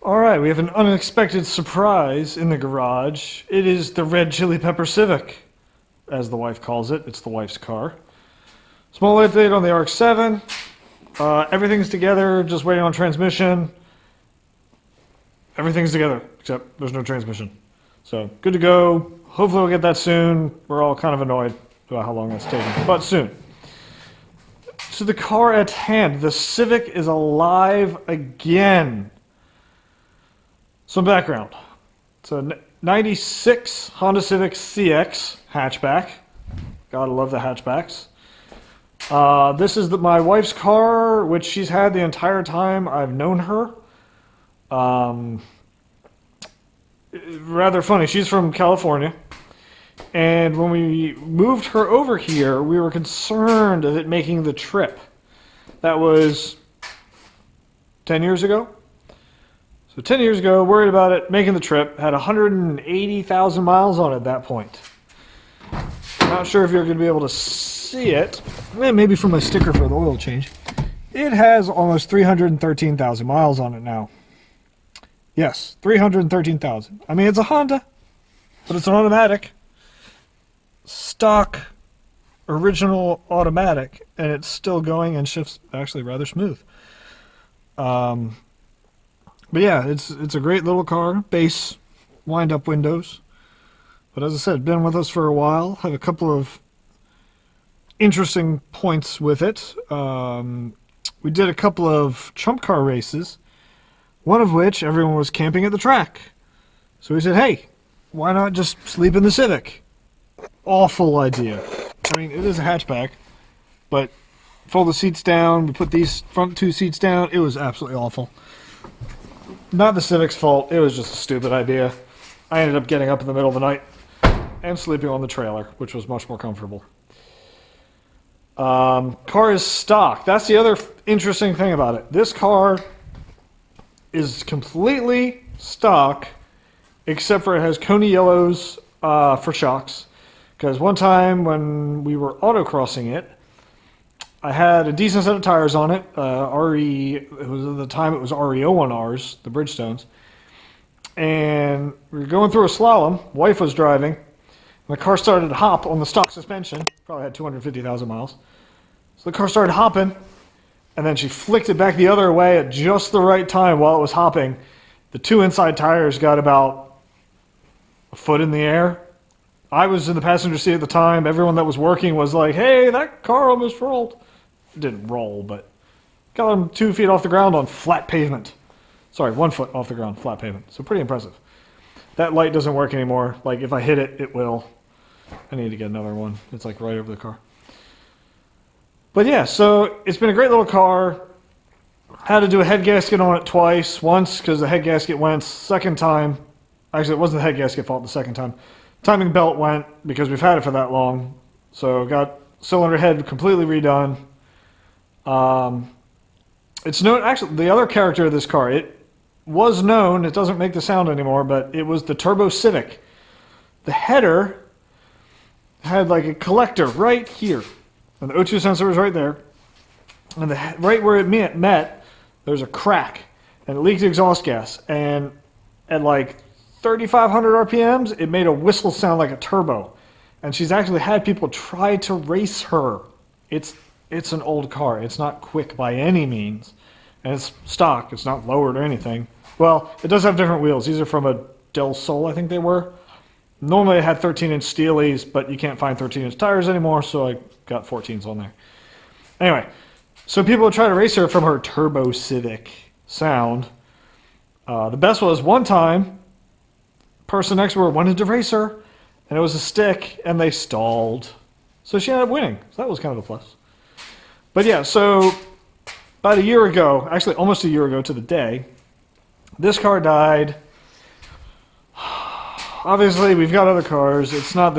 Alright, we have an unexpected surprise in the garage. It is the red chili pepper Civic, as the wife calls it. It's the wife's car. Small update on the RX-7. Everything's together, just waiting on transmission. Everything's together, except there's no transmission. So, good to go. Hopefully we'll get that soon. We're all kind of annoyed about how long that's taking, but soon. So the car at hand, the Civic is alive again. Some background. It's a 96 Honda Civic CX hatchback. Gotta love the hatchbacks. This is my wife's car, which she's had the entire time I've known her. Rather funny. She's from California. And when we moved her over here, we were concerned of it making the trip. That was 10 years ago. So 10 years ago, worried about it making the trip, had 180,000 miles on it at that point. Not sure if you're going to be able to see it. Maybe from my sticker for the oil change. It has almost 313,000 miles on it now. Yes, 313,000. I mean, it's a Honda, but it's an automatic. Stock, original automatic, and it's still going and shifts actually rather smooth. But yeah, it's a great little car. Base wind-up windows. But as I said, been with us for a while. Have a couple of interesting points with it. We did a couple of trump car races, one of which everyone was camping at the track. So we said, hey, why not just sleep in the Civic? Awful idea. I mean, it is a hatchback, but fold the seats down, we put these front two seats down. It was absolutely awful. Not the Civic's fault, it was just a stupid idea. I ended up getting up in the middle of the night and sleeping on the trailer, which was much more comfortable. Car is stock. That's the other interesting thing about it. This car is completely stock, except for it has Coney yellows for shocks. Because one time when we were autocrossing it, I had a decent set of tires on it. It was at the time it was RE01Rs, the Bridgestones. And we were going through a slalom. Wife was driving. And the car started to hop on the stock suspension. Probably had 250,000 miles. So the car started hopping. And then she flicked it back the other way at just the right time while it was hopping. The two inside tires got about a foot in the air. I was in the passenger seat at the time. Everyone that was working was like, hey, that car almost rolled. It didn't roll, but got them 2 feet off the ground on flat pavement. Sorry, 1 foot off the ground, flat pavement. So pretty impressive. That light doesn't work anymore. Like, if I hit it, it will. I need to get another one. It's like right over the car. But yeah, so it's been a great little car. Had to do a head gasket on it twice. Once because the head gasket went. Second time, actually it wasn't the head gasket fault the second time. Timing belt went because we've had it for that long. So got cylinder head completely redone. It's known, actually, the other character of this car, it was known, it doesn't make the sound anymore, but it was the Turbo Civic. The header had like a collector right here, and the O2 sensor was right there, and right where it met, there's a crack, and it leaked exhaust gas, and at like 3,500 RPMs, it made a whistle sound like a turbo, and she's actually had people try to race her. It's an old car. It's not quick by any means. And it's stock. It's not lowered or anything. Well, it does have different wheels. These are from a Del Sol, I think they were. Normally it had 13-inch Steelies, but you can't find 13-inch tires anymore, so I got 14s on there. Anyway, so people would try to race her from her Turbo Civic sound. The best was one time, person next to her wanted to race her, and it was a stick, and they stalled. So she ended up winning. So that was kind of a plus. But yeah, so about a year ago, actually almost a year ago to the day, this car died. Obviously, we've got other cars. It's not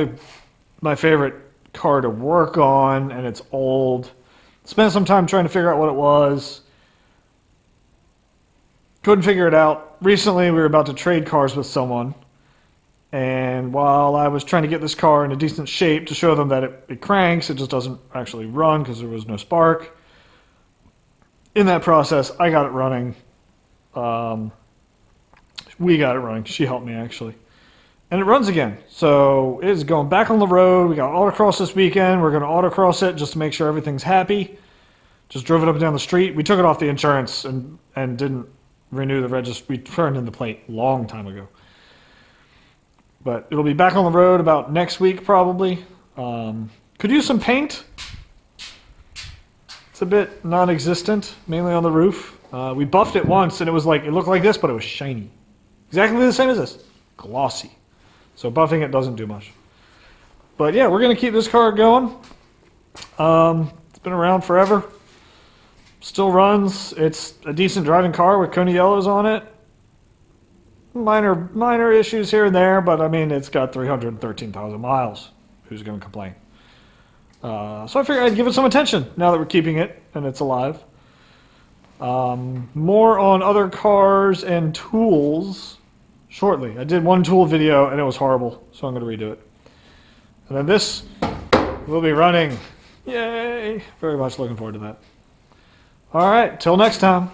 my favorite car to work on, and it's old. Spent some time trying to figure out what it was. Couldn't figure it out. Recently, we were about to trade cars with someone. And while I was trying to get this car in a decent shape to show them that it cranks, it just doesn't actually run because there was no spark. In that process, I got it running. We got it running. She helped me, actually. And it runs again. So it is going back on the road. We got autocross this weekend. We're going to autocross it just to make sure everything's happy. Just drove it up and down the street. We took it off the insurance and didn't renew the registry. We turned in the plate a long time ago. But it'll be back on the road about next week, probably. Could use some paint. It's a bit non-existent, mainly on the roof. We buffed it once, and it looked like this, but it was shiny. Exactly the same as this. Glossy. So buffing it doesn't do much. But yeah, we're going to keep this car going. It's been around forever. Still runs. It's a decent driving car with Coney yellows on it. Minor issues here and there, but I mean, it's got 313,000 miles. Who's going to complain? So I figured I'd give it some attention now that we're keeping it and it's alive. More on other cars and tools shortly. I did one tool video and it was horrible, so I'm going to redo it. And then this will be running. Yay! Very much looking forward to that. All right, till next time.